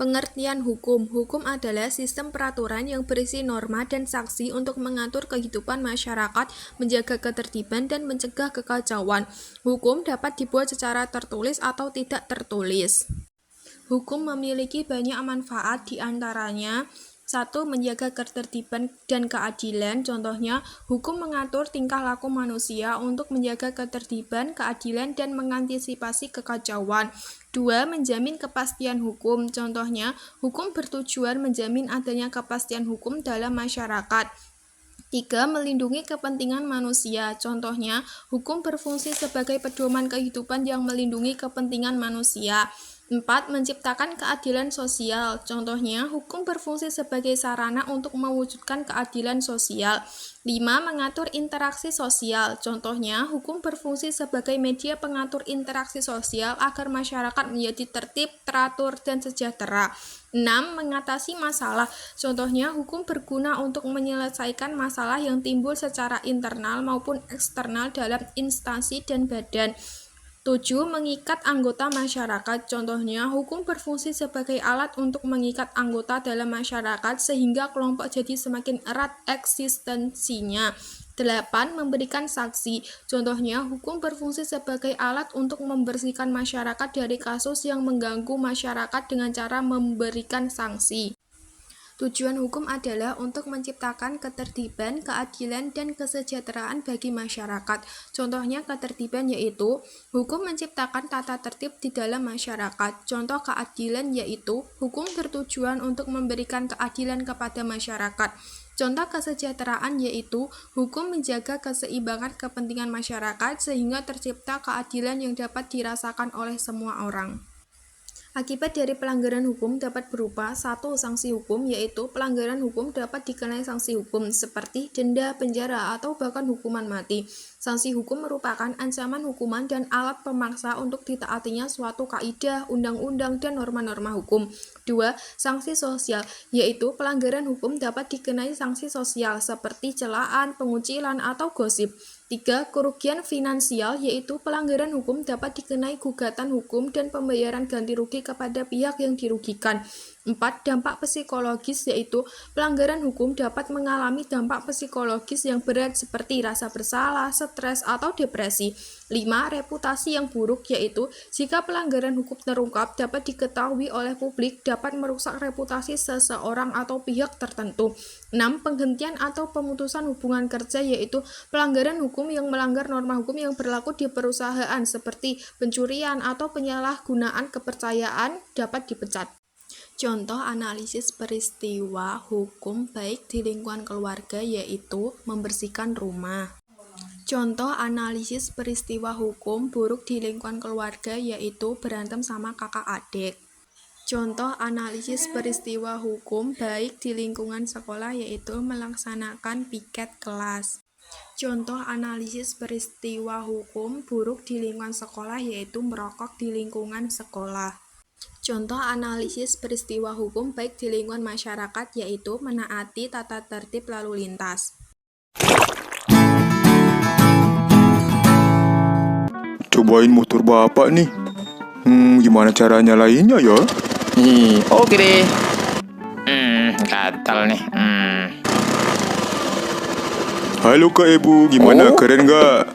Pengertian hukum. Hukum adalah sistem peraturan yang berisi norma dan sanksi untuk mengatur kehidupan masyarakat, menjaga ketertiban, dan mencegah kekacauan. Hukum dapat dibuat secara tertulis atau tidak tertulis. Hukum memiliki banyak manfaat, di antaranya 1. Menjaga ketertiban dan keadilan. Contohnya, hukum mengatur tingkah laku manusia untuk menjaga ketertiban, keadilan, dan mengantisipasi kekacauan. 2. Menjamin kepastian hukum. Contohnya, hukum bertujuan menjamin adanya kepastian hukum dalam masyarakat. 3. Melindungi kepentingan manusia. Contohnya, hukum berfungsi sebagai pedoman kehidupan yang melindungi kepentingan manusia. 4. Menciptakan keadilan sosial. Contohnya, hukum berfungsi sebagai sarana untuk mewujudkan keadilan sosial. 5. Mengatur interaksi sosial. Contohnya, hukum berfungsi sebagai media pengatur interaksi sosial agar masyarakat menjadi tertib, teratur, dan sejahtera. 6. Mengatasi masalah. Contohnya, hukum berguna untuk menyelesaikan masalah yang timbul secara internal maupun eksternal dalam instansi dan badan. 7. Mengikat anggota masyarakat. Contohnya, hukum berfungsi sebagai alat untuk mengikat anggota dalam masyarakat sehingga kelompok jadi semakin erat eksistensinya. 8. Memberikan sanksi. Contohnya, hukum berfungsi sebagai alat untuk membersihkan masyarakat dari kasus yang mengganggu masyarakat dengan cara memberikan sanksi. Tujuan hukum adalah untuk menciptakan ketertiban, keadilan, dan kesejahteraan bagi masyarakat. Contohnya ketertiban yaitu hukum menciptakan tata tertib di dalam masyarakat. Contoh keadilan yaitu hukum bertujuan untuk memberikan keadilan kepada masyarakat. Contoh kesejahteraan yaitu hukum menjaga keseimbangan kepentingan masyarakat sehingga tercipta keadilan yang dapat dirasakan oleh semua orang. Akibat dari pelanggaran hukum dapat berupa 1. Sanksi hukum, yaitu pelanggaran hukum dapat dikenai sanksi hukum seperti denda, penjara, atau bahkan hukuman mati. Sanksi hukum merupakan ancaman hukuman dan alat pemaksa untuk ditaatinya suatu kaidah, undang-undang, dan norma-norma hukum. 2. Sanksi sosial, yaitu pelanggaran hukum dapat dikenai sanksi sosial seperti celaan, pengucilan, atau gosip. 3. Kerugian finansial, yaitu pelanggaran hukum dapat dikenai gugatan hukum dan pembayaran ganti rugi kepada pihak yang dirugikan. 4. Dampak psikologis, yaitu pelanggaran hukum dapat mengalami dampak psikologis yang berat seperti rasa bersalah, stres, atau depresi. 5. Reputasi yang buruk, yaitu jika pelanggaran hukum terungkap dapat diketahui oleh publik dapat merusak reputasi seseorang atau pihak tertentu. 6. Penghentian atau pemutusan hubungan kerja, yaitu pelanggaran hukum yang melanggar norma hukum yang berlaku di perusahaan seperti pencurian atau penyalahgunaan kepercayaan dapat dipecat. Contoh analisis peristiwa hukum baik di lingkungan keluarga yaitu membersihkan rumah. Contoh analisis peristiwa hukum buruk di lingkungan keluarga yaitu berantem sama kakak adik. Contoh analisis peristiwa hukum baik di lingkungan sekolah yaitu melaksanakan piket kelas. Contoh analisis peristiwa hukum buruk di lingkungan sekolah yaitu merokok di lingkungan sekolah. Contoh analisis peristiwa hukum baik di lingkungan masyarakat yaitu menaati tata tertib lalu lintas. Cobain motor bapak nih. Gimana caranya lainnya ya? Oke deh. Gatal nih. Halo Kak Ibu, gimana? Keren gak?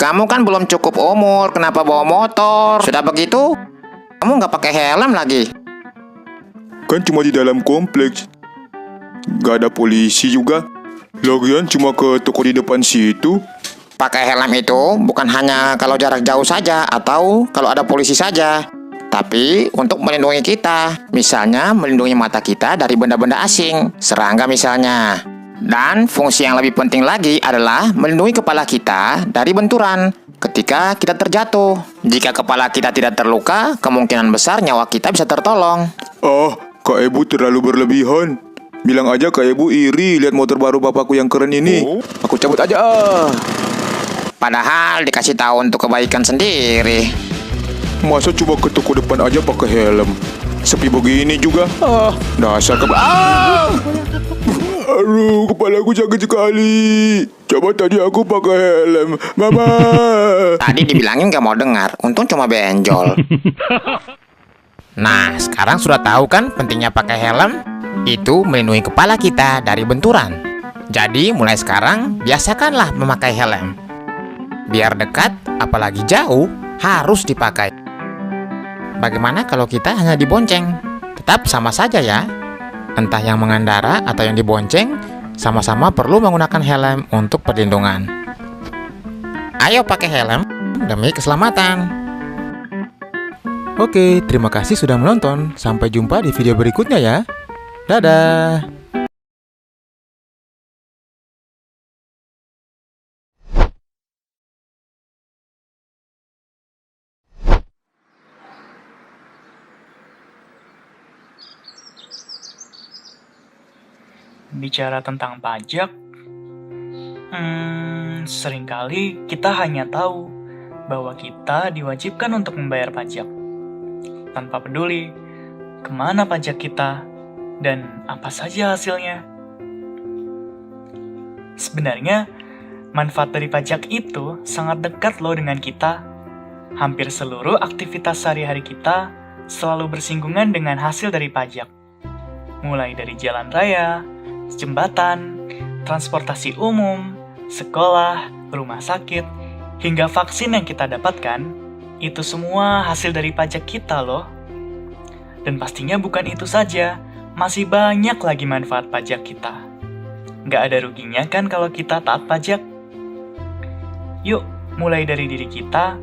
Kamu kan belum cukup umur, kenapa bawa motor? Sudah begitu, kamu nggak pakai helm lagi. Kan cuma di dalam kompleks. Gak ada polisi juga. Lagian cuma ke toko di depan situ. Pakai helm itu bukan hanya kalau jarak jauh saja atau kalau ada polisi saja, tapi untuk melindungi kita. Misalnya melindungi mata kita dari benda-benda asing, serangga misalnya. Dan fungsi yang lebih penting lagi adalah melindungi kepala kita dari benturan ketika kita terjatuh. Jika kepala kita tidak terluka, kemungkinan besar nyawa kita bisa tertolong. Kak Ibu terlalu berlebihan. Bilang aja Kak Ibu iri lihat motor baru bapakku yang keren ini. Aku cabut aja. Padahal dikasih tahu untuk kebaikan sendiri. Masa coba ke toko depan aja pakai helm? Sepi begini juga. Dasar Aduh, kepalaku sakit sekali. Coba tadi aku pakai helm. Mama. Tadi dibilangin gak mau dengar. Untung cuma benjol. Nah, sekarang sudah tahu kan pentingnya pakai helm? Itu melindungi kepala kita dari benturan. Jadi, mulai sekarang, biasakanlah memakai helm. Biar dekat, apalagi jauh, harus dipakai. Bagaimana kalau kita hanya dibonceng? Tetap sama saja ya. Entah yang mengendara atau yang dibonceng, sama-sama perlu menggunakan helm untuk perlindungan. Ayo pakai helm demi keselamatan. Oke, terima kasih sudah menonton. Sampai jumpa di video berikutnya ya. Dadah. Bicara tentang pajak, seringkali kita hanya tahu bahwa kita diwajibkan untuk membayar pajak, tanpa peduli kemana pajak kita dan apa saja hasilnya. Sebenarnya, manfaat dari pajak itu sangat dekat loh dengan kita. Hampir seluruh aktivitas sehari-hari kita selalu bersinggungan dengan hasil dari pajak. Mulai dari jalan raya, jembatan, transportasi umum, sekolah, rumah sakit, hingga vaksin yang kita dapatkan, itu semua hasil dari pajak kita loh. Dan pastinya bukan itu saja, masih banyak lagi manfaat pajak kita. Nggak ada ruginya kan kalau kita taat pajak? Yuk, mulai dari diri kita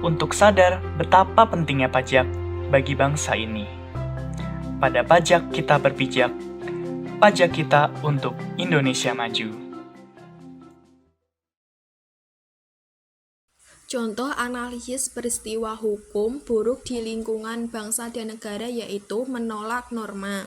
untuk sadar betapa pentingnya pajak bagi bangsa ini. Pada pajak kita berpijak, pajak kita untuk Indonesia maju. Contoh analisis peristiwa hukum buruk di lingkungan bangsa dan negara yaitu menolak norma.